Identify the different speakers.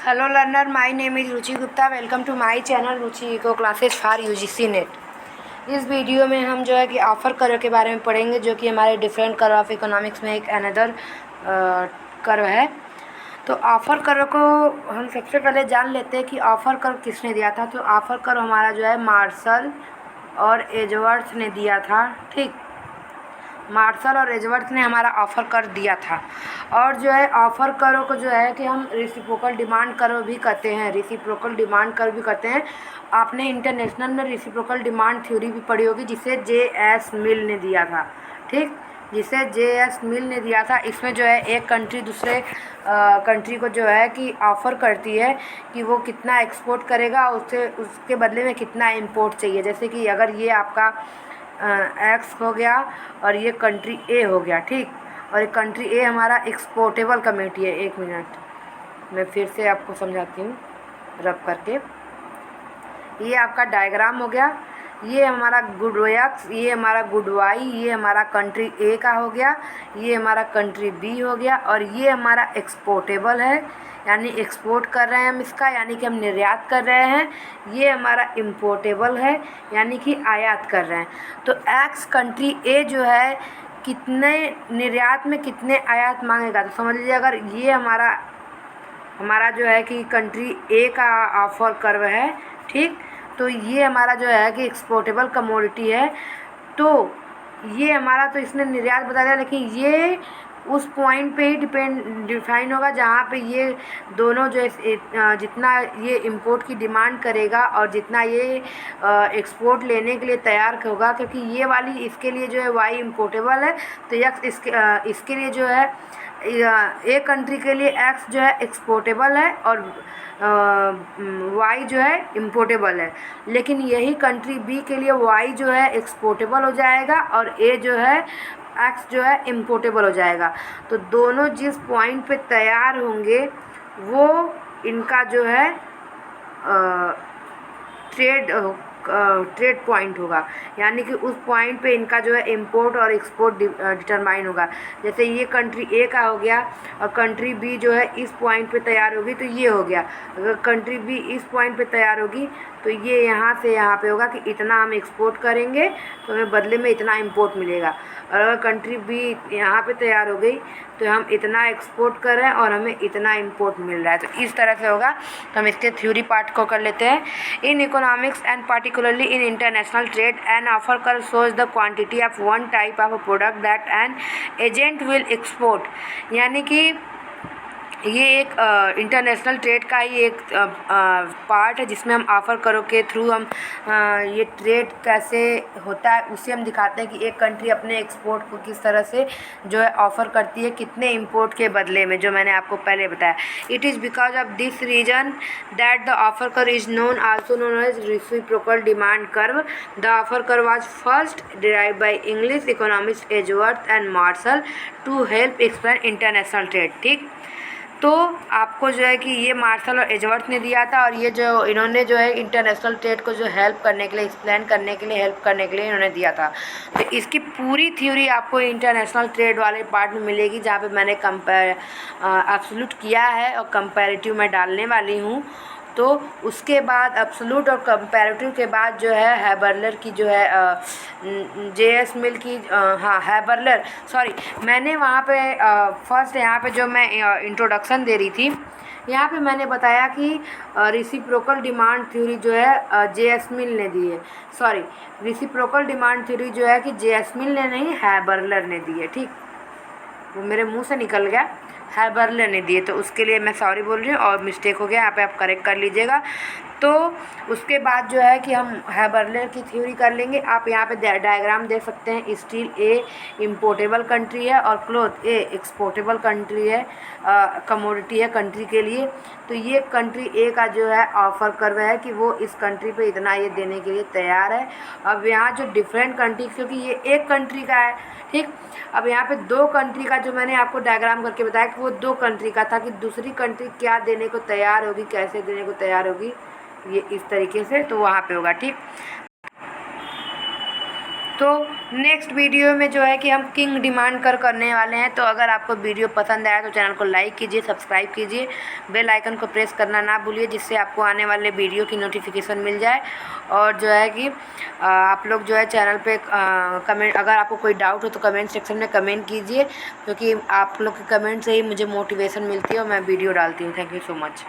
Speaker 1: Hello learner, my name is Ruchi Gupta. Welcome to my channel Ruchi eco classes for UGC NET. इस video में हम जो है कि ऑफ़र कर्व के बारे में पढ़ेंगे, जो कि हमारे डिफरेंट कर्व ऑफ इकोनॉमिक्स में एक अनदर कर्व है। तो ऑफ़र कर्व को हम सबसे पहले जान लेते हैं कि ऑफ़र कर्व किसने दिया था। तो ऑफ़र कर्व हमारा जो है मार्शल और एजवर्थ ने दिया था। ठीक, मार्शल और एजवर्थ ने हमारा ऑफ़र कर्व दिया था। और जो है ऑफ़र कर्व को जो है कि हम रेसिप्रोकल डिमांड कर्व भी कहते हैं, रेसिप्रोकल डिमांड कर्व भी कहते हैं। आपने इंटरनेशनल में रेसिप्रोकल डिमांड थ्योरी भी पढ़ी होगी, जिसे J.S. मिल ने दिया था। ठीक, जिसे J.S. मिल ने दिया था। इसमें जो है एक कंट्री दूसरे कंट्री को जो है कि ऑफ़र करती है कि वो कितना एक्सपोर्ट करेगा, उसके बदले में कितना इंपोर्ट चाहिए। जैसे कि अगर ये आपका एक्स हो गया और ये कंट्री ए हो गया। ठीक, और ये कंट्री ए हमारा एक्सपोर्टेबल कम्युनिटी है। एक मिनट, मैं फिर से आपको समझाती हूँ रब करके। ये आपका डायग्राम हो गया, ये हमारा गुड एक्स, ये हमारा गुड वाई, ये हमारा कंट्री ए का हो गया, ये हमारा कंट्री बी हो गया, और ये हमारा एक्सपोर्टेबल है, यानी एक्सपोर्ट कर रहे हैं हम इसका, यानी कि हम निर्यात कर रहे हैं। ये हमारा इम्पोर्टेबल है, यानी कि आयात कर रहे हैं। तो एक्स कंट्री ए जो है कितने निर्यात में कितने आयात मांगेगा। तो समझ लीजिए, अगर ये हमारा जो है कि कंट्री ए का ऑफ़र कर्व है। ठीक, तो ये हमारा जो है कि एक्सपोर्टेबल कमोडिटी है। तो ये हमारा, तो इसने निर्यात बता दिया, लेकिन ये उस पॉइंट पे ही डिफाइन होगा जहाँ पे ये दोनों जो जितना ये इंपोर्ट की डिमांड करेगा और जितना ये एक्सपोर्ट लेने के लिए तैयार होगा, क्योंकि ये वाली इसके लिए जो है वाई इम्पोर्टेबल है, तो यक्स इसके लिए जो है एक कंट्री के लिए एक्स जो है एक्सपोर्टेबल है और वाई जो है इम्पोर्टेबल है। लेकिन यही कंट्री बी के लिए वाई जो है एक्सपोर्टेबल हो जाएगा और ए जो है एक्स जो है इम्पोर्टेबल हो जाएगा। तो दोनों जिस पॉइंट पे तैयार होंगे वो इनका जो है ट्रेड पॉइंट होगा, यानी कि उस पॉइंट पे इनका जो है इंपोर्ट और एक्सपोर्ट डिटरमाइन होगा। जैसे ये कंट्री ए का हो गया और कंट्री बी जो है इस पॉइंट पे तैयार होगी, तो ये हो गया। अगर कंट्री बी इस पॉइंट पे तैयार होगी तो ये यहाँ से यहाँ पे होगा कि इतना हम एक्सपोर्ट करेंगे तो हमें बदले में इतना इंपोर्ट मिलेगा। और अगर कंट्री बी यहाँ पे तैयार हो गई तो हम इतना एक्सपोर्ट कर रहे हैं और हमें इतना इंपोर्ट मिल रहा है। तो इस तरह से होगा। तो हम इसके थ्योरी पार्ट को कर लेते हैं। In economics and particularly in international trade an offer curve shows the quantity of one type of a product that an agent will export. यानी कि ये एक इंटरनेशनल ट्रेड का ही एक पार्ट है, जिसमें हम ऑफ़र कर्व के थ्रू हम ये ट्रेड कैसे होता है उसे हम दिखाते हैं कि एक कंट्री अपने एक्सपोर्ट को किस तरह से जो है ऑफ़र करती है, कितने इंपोर्ट के बदले में, जो मैंने आपको पहले बताया। It is because of this reason that the offer curve is known also known as reciprocal demand curve. The offer curve was first derived by English economist Edgeworth and Marshall to help explain international trade. ठीक, तो आपको जो है कि ये martial और Edgeworth ने दिया था, और ये जो इन्होंने जो है इंटरनेशनल ट्रेड को जो हेल्प करने के लिए, एक्सप्लेन करने के लिए, हेल्प करने के लिए इन्होंने दिया था। तो इसकी पूरी थ्योरी आपको इंटरनेशनल ट्रेड वाले पार्ट में मिलेगी, जहाँ पे मैंने एब्सोल्यूट किया है और कंपैरेटिव मैं डालने वाली हूँ। तो उसके बाद एब्सोल्यूट और कंपैरेटिव के बाद जो है हैबरलर की जो है J.S. मिल की हैबरलर, सॉरी, मैंने वहाँ पे फर्स्ट यहाँ पे जो मैं इंट्रोडक्शन दे रही थी, यहाँ पे मैंने बताया कि रेसिप्रोकल डिमांड थ्योरी जो है J.S. मिल ने दी है। सॉरी, रेसिप्रोकल डिमांड थ्योरी जो है कि J.S. मिल ने नहीं, हैबरलर ने दी है। ठीक, वो मेरे मुंह से निकल गया, हैबरलर ने दिए, तो उसके लिए मैं सॉरी बोल रही हूँ और मिस्टेक हो गया, यहाँ पे आप करेक्ट कर लीजिएगा। तो उसके बाद जो है कि हम हैबरलर की थ्योरी कर लेंगे। आप यहाँ पे डायग्राम देख सकते हैं। स्टील ए इम्पोर्टेबल कंट्री है और क्लॉथ ए एक्सपोर्टेबल कंट्री है, कमोडिटी है कंट्री के लिए। तो ये कंट्री ए का जो है ऑफ़र कर्व है कि वो इस कंट्री पे इतना ये देने के लिए तैयार है। अब यहाँ जो डिफरेंट कंट्री, क्योंकि ये एक कंट्री का है, ठीक, अब यहाँ पे दो कंट्री का जो मैंने आपको डायग्राम करके बताया कि वो दो कंट्री का था कि दूसरी कंट्री क्या देने को तैयार होगी, कैसे देने को तैयार होगी, ये इस तरीके से, तो वहाँ पे होगा। ठीक, तो नेक्स्ट वीडियो में जो है कि हम किंग डिमांड करने वाले हैं। तो अगर आपको वीडियो पसंद आया तो चैनल को लाइक कीजिए, सब्सक्राइब कीजिए, बेल आइकन को प्रेस करना ना भूलिए, जिससे आपको आने वाले वीडियो की नोटिफिकेशन मिल जाए। और जो है कि आप लोग जो है चैनल पे कमेंट, अगर आपको कोई डाउट हो तो कमेंट सेक्शन में कमेंट कीजिए, क्योंकि आप लोग के कमेंट से ही मुझे मोटिवेशन मिलती है और मैं वीडियो डालती हूँ। Thank you so much.